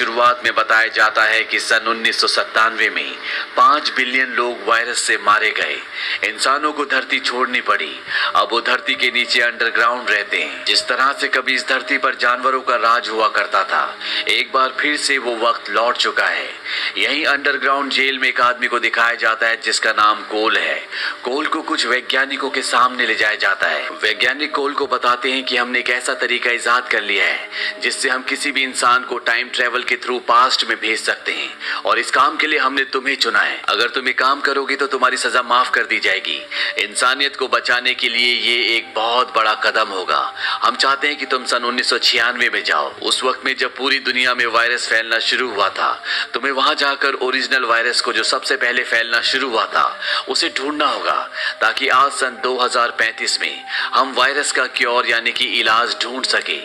शुरुआत में बताया जाता है कि सन 1997 में 5 बिलियन लोग वायरस से मारे गए। इंसानों को धरती छोड़नी पड़ी। अब वो धरती के नीचे अंडरग्राउंड रहते हैं। जिस तरह से कभी इस धरती पर जानवरों का राज हुआ करता था, एक बार फिर से वो वक्त लौट चुका है। यहीं अंडरग्राउंड जेल में एक आदमी को दिखाया जाता है जिसका नाम कोल है। कोल को कुछ वैज्ञानिकों के सामने ले जाया जाता है। वैज्ञानिक कोल को बताते हैं कि हमने एक ऐसा तरीका इजाद कर लिया है जिससे हम किसी भी इंसान को टाइम ट्रेवल के थ्रू पास्ट में भेज सकते हैं, और इस काम के लिए हमने तुम्हें चुना है। अगर तुम ये काम करोगे तो तुम्हारी सजा माफ कर दी जाएगी। इंसानियत को बचाने के लिए ये एक बहुत बड़ा कदम होगा। हम चाहते हैं कि तुम सन 1996 में जाओ, उस वक्त में जब पूरी दुनिया में वायरस फैलना शुरू हुआ था। तुम्हें वहां जाकर ओरिजिनल वायरस को, जो सबसे पहले फैलना शुरू हुआ था, उसे ढूंढना होगा, ताकि आज सन 2035 में हम वायरस का क्योर यानी कि इलाज ढूंढ सके।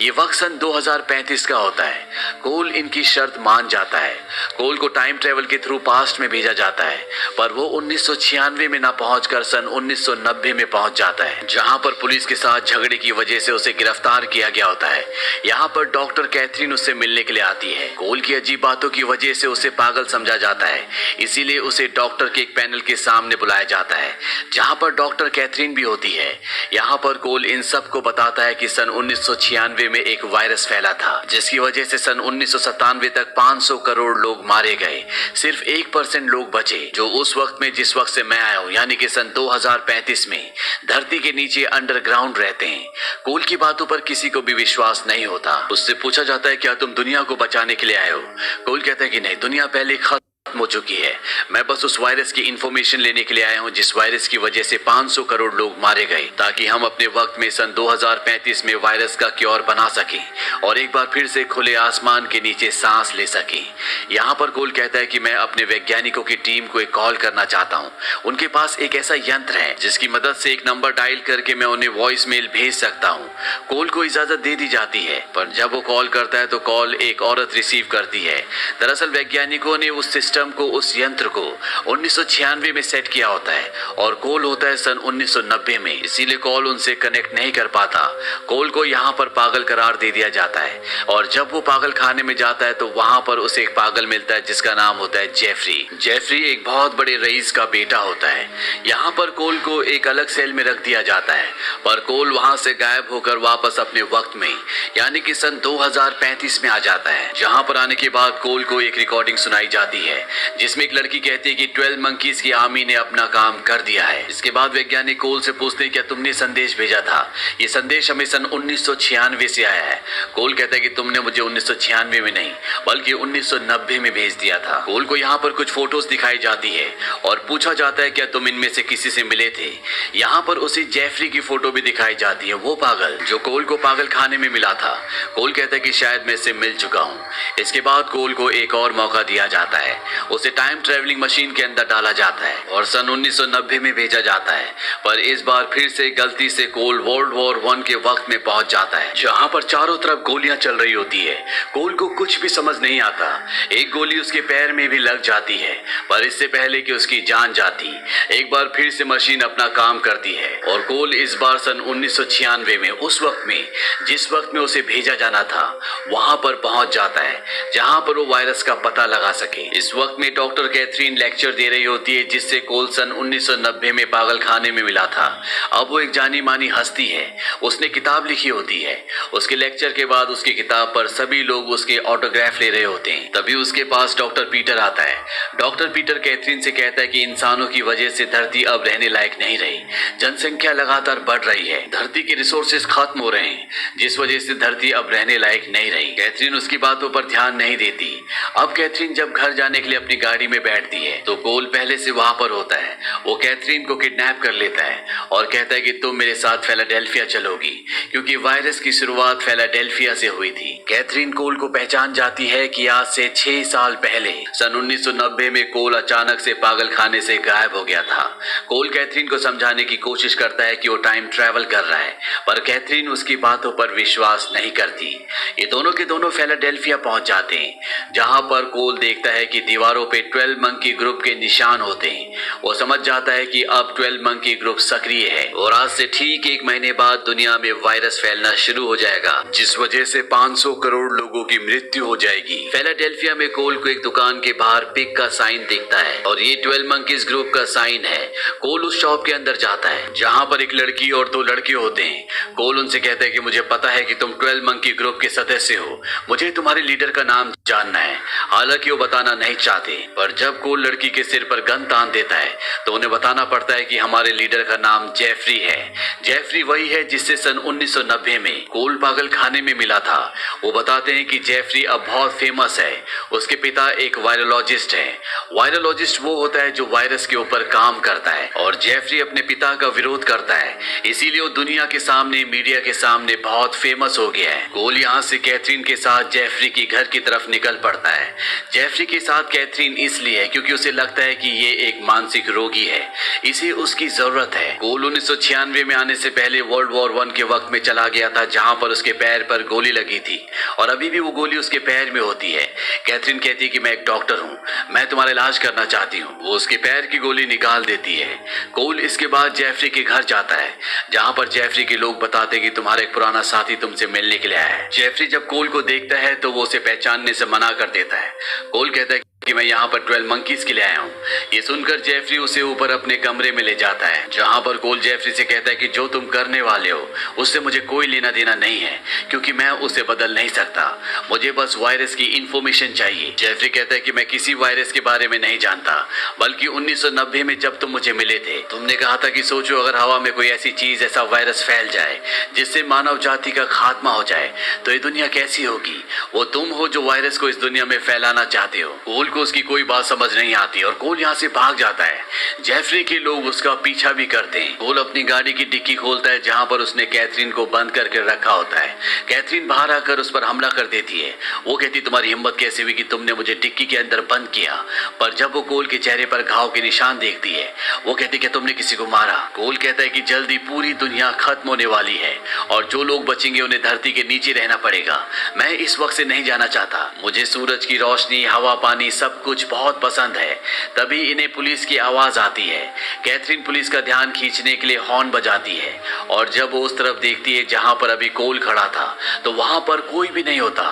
ये वक्त सन 2035 का होता है। कोल इनकी शर्त मान जाता है। कोल को टाइम ट्रेवल के थ्रू पास्ट में भेजा जाता है, पर वो 1996 में ना पहुंचकर सन 1990 में पहुंच जाता है, जहां पर पुलिस के साथ झगड़े की वजह से उसे गिरफ्तार किया गया होता है। यहाँ पर डॉक्टर कैथरीन उससे मिलने के लिए आती है। कोल की अजीब बातों की वजह से उसे पागल समझा जाता है, इसीलिए उसे डॉक्टर के एक पैनल के सामने बुलाया जाता है, जहाँ पर डॉक्टर कैथरीन भी होती है। यहाँ पर कोल इन सब को बताता है कि सन 1996 में एक वायरस फैला था, जिसकी वजह से सन 1997 तक 500 करोड़ लोग मारे गए। सिर्फ 1% लोग बचे, जो उस वक्त में, जिस वक्त से मैं आया हूँ, यानी कि सन 2035 में धरती के नीचे अंडरग्राउंड रहते हैं। कोल की बातों पर किसी को भी विश्वास नहीं होता। उससे पूछा जाता है, क्या तुम दुनिया को बचाने के लिए आए हो? कोल कहता है कि नहीं, दुनिया पहले खत्म हो चुकी है। मैं बस उस वायरस की इंफॉर्मेशन लेने के लिए आया हूं जिस वायरस की वजह से 500 करोड़ लोग मारे गए, ताकि हम अपने वक्त में सन 2035 में वायरस का क्योर बना सकें और एक बार फिर से खुले आसमान के नीचे सांस ले सकें। यहाँ पर कोल कहता है कि मैं अपने वैज्ञानिकों की टीम को एक कॉल करना चाहता हूँ। उनके पास एक ऐसा यंत्र है जिसकी मदद से एक नंबर डायल करके मैं उन्हें वॉइस मेल भेज सकता हूँ। कोल को इजाजत दे दी जाती है, पर जब वो कॉल करता है तो कॉल एक औरत रिसीव करती है। दरअसल वैज्ञानिकों ने उस सिस्टम को, उस यंत्र को 1996 में सेट किया होता है और कोल होता है सन 1990 में, इसीलिए कॉल उनसे कनेक्ट नहीं कर पाता। कोल को यहाँ पर पागल करार दे दिया जाता है, और जब वो पागल खाने में जाता है तो वहां पर उसे एक पागल मिलता है जिसका नाम होता है जेफरी। जेफरी एक बहुत बड़े रईस का बेटा होता है। यहाँ पर कोल को एक अलग सेल में रख दिया जाता है, पर कोल वहां से गायब होकर वापस अपने वक्त में, यानी कि सन 2035 में आ जाता है। जहां पर आने के बाद कोल को एक रिकॉर्डिंग सुनाई जाती है जिसमें एक लड़की कहती है कि 12 मंकीज की आर्मी ने अपना काम कर दिया है। इसके बाद वैज्ञानिक कोल से पूछते हैं, क्या तुमने संदेश भेजा था? ये संदेश हमें सन 1996 से आया है। कोल कहता है कि तुमने मुझे 1996 में नहीं बल्कि 1990 में भेज दिया था। कोल को यहाँ पर कुछ फोटोज दिखाई जाती है और पूछा जाता है, क्या तुम इनमें से किसी से मिले थे? यहाँ पर उसे जेफरी की फोटो भी दिखाई जाती है, वो पागल जो कोल को पागल खाने में मिला था। कोल कहता है कि शायद मैं इससे मिल चुका हूँ। इसके बाद कोल को एक और मौका दिया जाता है। उसे टाइम ट्रेवलिंग मशीन के अंदर डाला जाता है और सन 1990 में भेजा जाता है, पर इस बार फिर से गलती से कोल वर्ल्ड वॉर 1 के वक्त में पहुंच जाता है, जहां पर चारों तरफ गोलियां चल रही होती है। कोल को कुछ भी समझ नहीं आता। एक गोली उसके पैर में भी लग जाती है, पर इससे पहले कि उसकी जान जाती, एक बार फिर से मशीन अपना काम करती है और कोल इस बार सन 1996 में, उस वक्त में जिस वक्त में उसे भेजा जाना था, वहां पर पहुंच जाता है जहां पर वो वायरस का पता लगा सके। इस वक्त में डॉक्टर कैथरीन लेक्चर दे रही होती है जिससे कोल सन 1990 में पागल खाने में मिला था। अब वो एक जानी मानी हस्ती है, उसने किताब लिखी होती है। उसके लेक्चर के बाद उसकी किताब पर सभी लोग उसके ऑटोग्राफ ले रहे होते हैं। तभी उसके पास डॉक्टर पीटर आता है। डॉक्टर पीटर कैथरीन से कहता है कि इंसानों की वजह से धरती अब रहने लायक नहीं रही। जनसंख्या लगातार बढ़ रही है, धरती के रिसोर्सेज खत्म हो रहे हैं, जिस वजह से धरती अब रहने लायक नहीं रही। कैथरीन उसकी बातों पर ध्यान नहीं देती। अब कैथरीन जब घर जाने के लिए अपनी गाड़ी में बैठती है तो कोल पहले से वहां पर होता है। वो कैथरीन को किडनैप कर लेता है और कहता है कि तुम मेरे साथ फिलाडेल्फिया चलोगी, क्योंकि वायरस की शुरुआत फिलाडेल्फिया से हुई थी। कैथरीन कोल को पहचान जाती है कि आज से 6 साल पहले सन 1990 में कोल अचानक से पागल खाने से गायब हो गया था। कोल कैथरीन को समझाने की कोशिश करता है कि वो टाइम ट्रैवल कर रहा है, पर कैथरीन उसकी बातों पर विश्वास नहीं करती। ये दोनों के दोनों फिलाडेल्फिया पहुंच जाते हैं, जहां पर कोल देखता है कि दीवारों पे 12 मंकी ग्रुप के निशान होते हैं। वो समझ जाता है कि अब 12 मंकी ग्रुप सक्रिय है और आज से ठीक 1 महीने बाद दुनिया में वायरस फैलना शुरू हो जाएगा, जिस वजह से 500 करोड़ लोगों की मृत्यु हो जाएगी। फिलाडेल्फिया में कोल को एक दुकान के बाहर पिग का साइन दिखता है और ये 12 मंकीज ग्रुप का साइन है। कोल उस शॉप के अंदर जाता है जहाँ पर एक लड़की और 2 लड़के होते हैं। कोल उनसे कहता है कि मुझे पता है कि तुम 12 मंकी ग्रुप के सदस्य हो, मुझे तुम्हारे लीडर का नाम जानना है। हालांकि वो बताना नहीं चाहते, पर जब कोल लड़की के सिर पर गन तान देता है तो उन्हें बताना पड़ता है कि हमारे लीडर का नाम जेफरी है। जेफरी वही है जिससे सन 1990 में कोल पागल खाने में मिला था। वो बताते हैं कि जेफरी अब बहुत फेमस है। उसके पिता एक वायरोलॉजिस्ट है। वायरोलॉजिस्ट वो होता है जो वायरस के ऊपर काम करता है और जेफरी अपने पिता का विरोध करता है, इसीलिए वो दुनिया के सामने, मीडिया के सामने बहुत फेमस हो गया है। कोल यहाँ से कैथरीन के साथ जेफरी की घर की तरफ निकल पड़ता है। जेफरी के साथ कैथरीन इसलिए क्योंकि उसे लगता है कि ये एक मानसिक रोगी है, इसे उसकी जरूरत है। कोल 1996 में आने से पहले वर्ल्ड वॉर 1 के वक्त में चला गया था, जहां पर उसके पैर पर गोली लगी थी और अभी भी वो गोली उसके पैर में होती है। कैथरीन कहती है कि मैं एक डॉक्टर हूँ, मैं तुम्हारा इलाज करना चाहती हूँ। वो उसके पैर की गोली निकाल देती है। कोल इसके बाद जेफरी के घर जाता है, जहां पर जेफरी के लोग बताते कि तुम्हारा एक पुराना साथी तुमसे मिलने के लिए आया है। जेफरी जब कोल को देखता है तो वो उसे पहचानने से मना कर देता है। कोल कहता है कि मैं यहाँ पर 12 मंकीज के लिए आया हूँ। ये सुनकर जेफरी उसे ऊपर अपने कमरे में ले जाता है, जहाँ पर कोल जेफरी से कहता है कि जो तुम करने वाले हो उससे मुझे कोई लेना देना नहीं है, क्योंकि मैं उसे बदल नहीं सकता। मुझे बस वायरस की इंफॉर्मेशन चाहिए। जेफरी कहता है कि मैं किसी वायरस के बारे में नहीं जानता, बल्कि 1990 में जब तुम मुझे मिले थे, तुमने कहा था कि सोचो अगर हवा में कोई ऐसी चीज, ऐसा वायरस फैल जाए जिससे मानव जाति का खात्मा हो जाए तो ये दुनिया कैसी होगी। वो तुम हो जो वायरस को इस दुनिया में फैलाना चाहते हो। कोल को उसकी कोई बात समझ नहीं आती और कोल यहाँ से भाग जाता है। जेफरी के लोग उसका पीछा भी करते हैं। कोल अपनी गाड़ी की डिक्की खोलता है, जहाँ पर उसने कैथरीन को बंद करके रखा होता है। कैथरीन बाहर आकर उस पर हमला कर देती है। वो कहती तुम्हारी हिम्मत कैसे हुई कि तुमने मुझे डिक्की के अंदर बंद किया। पर जब वो कोल के चेहरे पर घाव के निशान देखती है, वो कहती कि तुमने किसी को मारा। कोल कहता है कि जल्दी पूरी दुनिया खत्म होने वाली है और जो लोग बचेंगे उन्हें धरती के नीचे रहना पड़ेगा। मैं इस वक्त से नहीं जाना चाहता। मुझे सूरज की रोशनी, हवा, पानी सब कुछ बहुत पसंद है। तभी इन्हें पुलिस की आवाज आती है। कैथरीन पुलिस का ध्यान खींचने के लिए हॉर्न बजाती है और जब वो उस तरफ देखती है जहां पर अभी कोल खड़ा था, तो वहां पर कोई भी नहीं होता।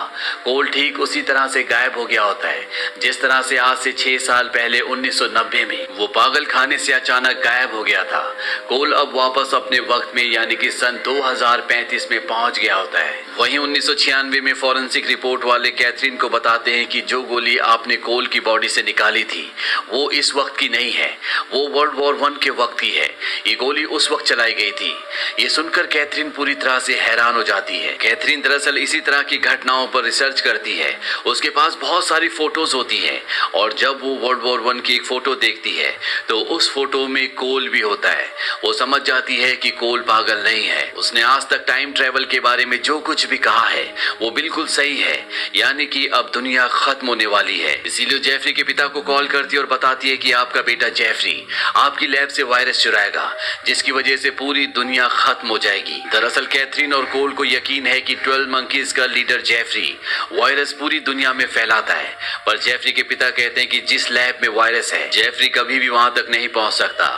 कोल ठीक उसी तरह से गायब हो गया होता है जिस तरह से आज से 6 साल पहले 1990 में वो पागल खाने से अचानक गायब हो गया था। कोल अब वापस अपने वक्त में यानी कि सन 2035 में पहुंच गया होता है। वहीं 1996 में फॉरेंसिक रिपोर्ट वाले कैथरीन को बताते हैं कि जो गोली आपने कोल की बॉडी से निकाली थी वो इस वक्त की नहीं है, वो वर्ल्ड वॉर 1 के वक्त की है। ये गोली उस वक्त चलाई गई थी। ये सुनकर कैथरीन पूरी तरह से हैरान हो जाती है। कैथरीन दरअसल इसी तरह की घटनाओं पर रिसर्च करती है। उसके पास बहुत सारी फोटोज होती हैं और जब वो वर्ल्ड वॉर 1 की एक फोटो देखती है तो उस फोटो में कोल भी होता है। वो समझ जाती है कि कोल पागल नहीं है। उसने आज तक टाइम ट्रेवल के बारे में जो कुछ भी कहा है वो बिल्कुल सही है, यानी कि अब दुनिया खत्म होने वाली है। इसीलिए जेफरी के पिता को कॉल करती है और बताती है कि आपका बेटा जेफरी आपकी लैब से वायरस चुराएगा, जिसकी वजह से पूरी दुनिया खत्म हो जाएगी। दरअसल कैथरीन और कोल को यकीन है कि 12 मंकीज का लीडर जेफरी वायरस पूरी दुनिया में फैलाता है, पर जेफरी के पिता कहते हैं कि जिस लैब में वायरस है जेफरी कभी भी वहां तक नहीं पहुंच सकता।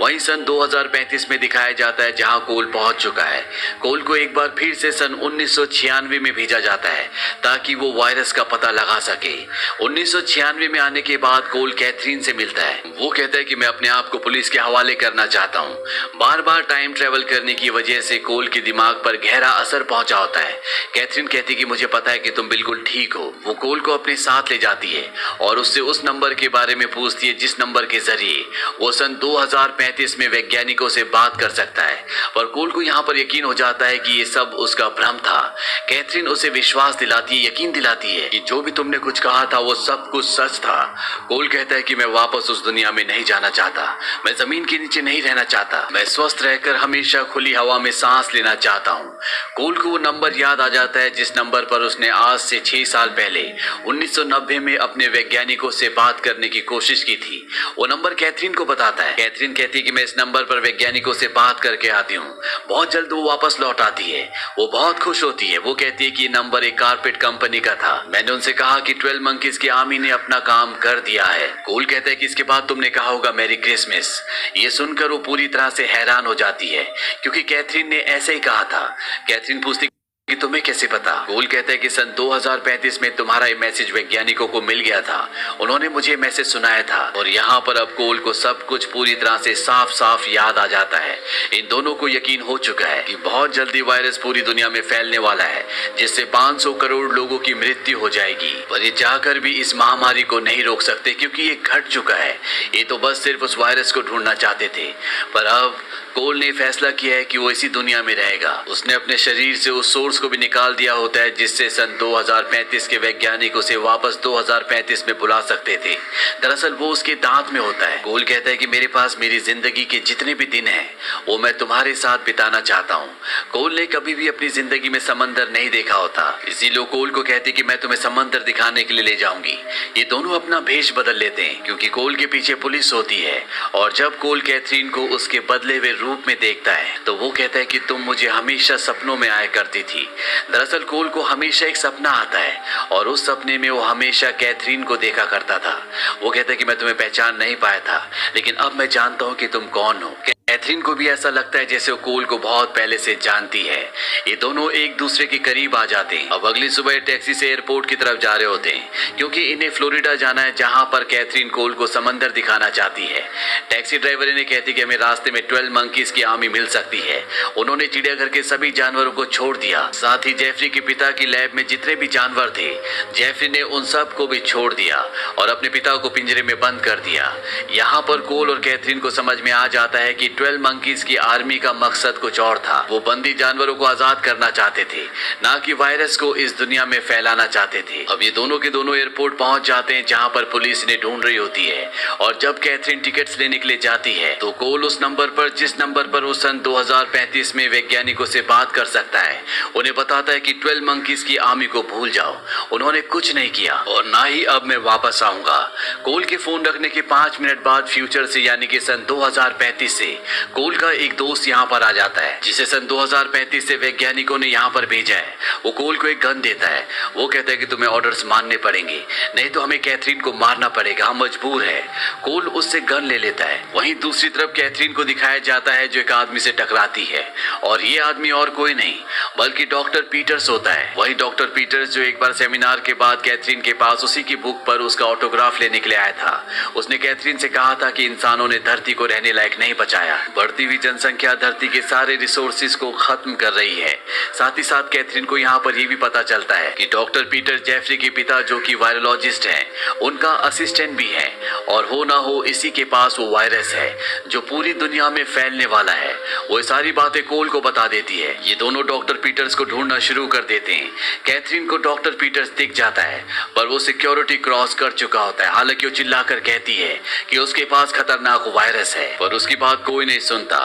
वहीं सन 2035 में दिखाया जाता है जहां कोल पहुंच चुका है। कोल को एक बार फिर से सन 1996 में भेजा जाता है ताकि वो वायरस का पता लगा सके। 1996 में आने के बाद कोल कैथरीन से मिलता है। वो कहता है कि मैं अपने आप को पुलिस के हवाले करना चाहता हूँ। बार बार टाइम ट्रेवल करने की वजह से कोल के दिमाग पर गहरा असर पहुंचा होता है। कैथरीन कहती कि मुझे पता है कि तुम बिल्कुल ठीक हो। वो कोल को अपने साथ ले जाती है और उससे उस नंबर के बारे में पूछती है जिस नंबर के जरिए वो सन 2035 में वैज्ञानिकों से बात कर सकता है। पर कोल को यहाँ पर यकीन हो जाता है कि ये सब उसका भ्रम था। कैथरीन उसे विश्वास दिलाती है, यकीन दिलाती है कि जो भी तुमने कुछ कहा था वो सब कुछ सच था। कोल कहता है कि मैं वापस उस दुनिया में नहीं जाना चाहता, मैं जमीन के नीचे नहीं रहना चाहता, मैं स्वस्थ रहकर हमेशा खुली हवा में सांस लेना चाहता हूँ। कोल को वो नंबर याद आ जाता है जिस नंबर पर उसने आज से 6 साल पहले 1990 में अपने वैज्ञानिकों से बात करने की कोशिश की थी। वो नंबर कैथरीन को बताता है। कैथरीन कहती है कि मैं इस नंबर पर वैज्ञानिकों से बात करके आती हूँ। बहुत जल्द वो वापस लौट आती है। वो बहुत खुश होती है। वो कहती है कि ये नंबर एक कारपेट कंपनी का था। मैंने उनसे कहा कि 12 मंकीज की आर्मी ने अपना काम कर दिया है। कोल कहता है कि इसके बाद तुमने कहा होगा मैरी क्रिसमस। ये सुनकर वो पूरी तरह से हैरान हो जाती है क्योंकि कैथरीन ने ऐसे ही कहा था। कैथरीन पूछती कि तुम्हें कैसे पता? कोल कहता है कि सन 2035 में तुम्हारा ये मैसेज वैज्ञानिकों को मिल गया था, उन्होंने मुझे मैसेज सुनाया था। और यहाँ पर अब कोल को सब कुछ पूरी तरह से साफ साफ याद आ जाता है। इन दोनों को यकीन हो चुका है कि बहुत जल्दी वायरस पूरी दुनिया में फैलने वाला है जिससे 500 करोड़ लोगों की मृत्यु हो जाएगी। पर ये चाहकर भी इस महामारी को नहीं रोक सकते क्योंकि ये घट चुका है। ये तो बस सिर्फ उस वायरस को ढूंढना चाहते थे, पर अब कोल ने फैसला किया है कि वो इसी दुनिया में रहेगा। उसने अपने शरीर से उस सोर्स को भी निकाल दिया होता है जिससे सन 2035 के वैज्ञानिक उसे वापस 2035 में बुला सकते थे। दरअसल वो उसके दांत में होता है। कोल कहता है कि मेरे पास मेरी जिंदगी के जितने भी दिन हैं वो मैं तुम्हारे साथ बिताना चाहता हूँ। कोल ने कभी भी अपनी जिंदगी में समंदर नहीं देखा होता, इसीलिए कोल को कहती कि मैं तुम्हें समंदर दिखाने के लिए ले जाऊंगी। ये दोनों अपना भेष बदल लेते हैं क्योंकि कोल के पीछे पुलिस होती है। और जब कोल कैथरीन को उसके बदले हुए रूप में देखता है तो वो कहता है कि तुम मुझे हमेशा सपनों में आया करती थी। दरअसल कोल को हमेशा एक सपना आता है और उस सपने में वो हमेशा कैथरीन को देखा करता था। वो कहता है कि मैं तुम्हें पहचान नहीं पाया था, लेकिन अब मैं जानता हूँ कि तुम कौन हो। कैथरीन को भी ऐसा लगता है जैसे वो कोल को बहुत पहले से जानती है। ये दोनों एक दूसरे के करीब आ जाते हैं। अब अगली सुबह टैक्सी से एयरपोर्ट की तरफ जा रहे होते हैं क्योंकि इन्हें फ्लोरिडा जाना है जहां पर कैथरीन कोल को समंदर दिखाना चाहती है। टैक्सी ड्राइवर इन्हें कहती कि हमें रास्ते में 12 मंकीज की आर्मी मिल सकती है। उन्होंने चिड़ियाघर के सभी जानवरों को छोड़ दिया, साथ ही जेफरी के पिता की लैब में जितने भी जानवर थे जेफरी ने उन सब को भी छोड़ दिया और अपने पिता को पिंजरे में बंद कर दिया। यहाँ पर कोल और कैथरीन को समझ में आ जाता है कि 12 मंकीज की आर्मी का मकसद कुछ और था। वो बंदी जानवरों को आजाद करना चाहते थे, ना कि वायरस को इस दुनिया में फैलाना चाहते थे। अब ये दोनों के दोनों एयरपोर्ट पहुंच जाते हैं जहां पर पुलिस इन्हें ढूंढ रही होती है। और जब कैथरीन टिकट्स लेने के लिए जाती है तो कोल उस नंबर पर जिस नंबर पर वो सन 2035 में वैज्ञानिकों से बात कर सकता है उन्हें बताता है कि 12 मंकीज की आर्मी को भूल जाओ, उन्होंने कुछ नहीं किया और ना ही अब मैं वापस आऊंगा। कोल के फोन रखने के 5 मिनट बाद फ्यूचर से यानी कि सन 2035 से कोल का एक दोस्त यहाँ पर आ जाता है जिसे सन 2035 से वैज्ञानिकों ने यहाँ पर भेजा है। वो कोल को एक गन देता है। वो कहता है कि तुम्हें ऑर्डर्स मानने पड़ेंगे, नहीं तो हमें कैथरीन को मारना पड़ेगा, हम मजबूर है। कोल उससे गन ले लेता है। वहीं दूसरी तरफ कैथरीन को दिखाया जाता है जो एक आदमी से टकराती है और ये आदमी और कोई नहीं बल्कि डॉक्टर पीटर्स होता है। वही डॉक्टर पीटर्स जो एक बार सेमिनार के बाद कैथरीन के पास उसी की बुक पर उसका ऑटोग्राफ लेने के लिए आया था। उसने कैथरीन से कहा था कि इंसानों ने धरती को रहने लायक नहीं बचाया। बढ़ती हुई जनसंख्या धरती के सारे रिसोर्सेज को खत्म कर रही है। साथ ही साथ कैथरीन को यहाँ पर यह भी पता चलता है कि डॉक्टर पीटर जेफरी के पिता जो कि वायरोलॉजिस्ट हैं उनका असिस्टेंट भी है और हो ना हो इसी के पास वो वायरस है जो पूरी दुनिया में फैलने वाला है। वो सारी बातें कोल को बता देती है। ये दोनों डॉक्टर पीटर्स को ढूंढना शुरू कर देते हैं। कैथरीन को डॉक्टर पीटर्स दिख जाता है पर वो सिक्योरिटी क्रॉस कर चुका होता है। हालांकि वो चिल्लाकर कहती है कि उसके पास खतरनाक वायरस है पर उसकी बात कोई नहीं सुनता।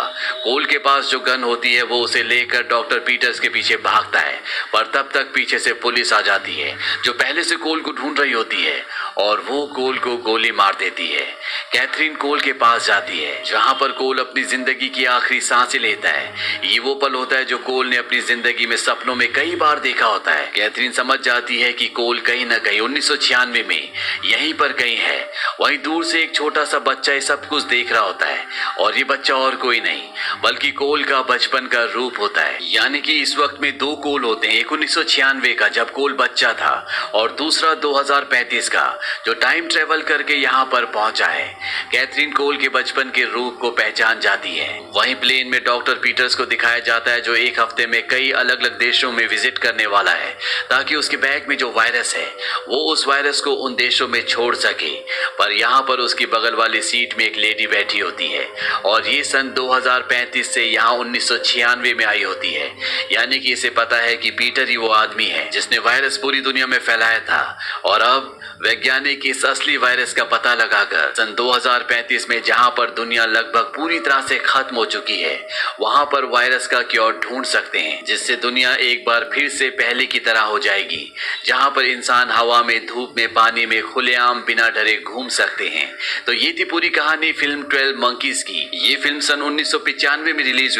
कोल के पास जो गन होती है वो उसे लेकर डॉक्टर पीटर्स के पीछे भागता है पर तब तक पीछे से पुलिस आ जाती है जो पहले से कोल को ढूंढ रही होती है और वो कोल को गोली मार देती है। कैथरीन कोल के पास जाती है जहां पर कोल अपनी जिंदगी की आखिरी सांसें लेता है। ये वो पल होता है जो कोल ने अपनी जिंदगी में सपनों में कई बार देखा होता है। कैथरीन समझ जाती है कि कोल कहीं न कहीं 1996 में यहीं पर कहीं है। वहीं दूर से एक छोटा सा बच्चा ये सब कुछ देख रहा होता है और ये बच्चा और कोई नहीं बल्कि कोल का बचपन का रूप होता है। यानी कि इस वक्त में दो कोल होते हैं, एक 1996 का जब कोल बच्चा था और दूसरा 2035 का जो टाइम ट्रेवल करके यहाँ पर पहुंचा है। कैथरीन कोल के बचपन के रूप को पहचान जाती है। वहीं प्लेन में डॉक्टर पीटर्स को दिखाया जाता है जो एक हफ्ते में कई अलग अलग देशों में विजिट करने वाला है ताकि उसके बैग में जो वायरस है वो उस वायरस को उन देशों में छोड़ सके। पर यहाँ पर उसकी बगल वाली सीट में एक लेडी बैठी होती है और ये सन 2035 से यहाँ 1996 में आई होती है। यानी कि इसे पता है कि पीटर ही वो आदमी है जिसने वायरस पूरी दुनिया में फैलाया था और अब वैज्ञानिक इस असली वायरस का पता लगाकर सन 2035 में जहां पर दुनिया लगभग पूरी तरह से खत्म हो चुकी है वहां पर वायरस का क्योर ढूंढ सकते हैं जिससे दुनिया एक बार फिर से पहले की तरह हो जाएगी जहां पर इंसान हवा में, धूप में, पानी में खुलेआम बिना डरे घूम सकते हैं। तो ये थी पूरी कहानी फिल्म 12 मंकीज की। ये फिल्म सन 1995 में रिलीज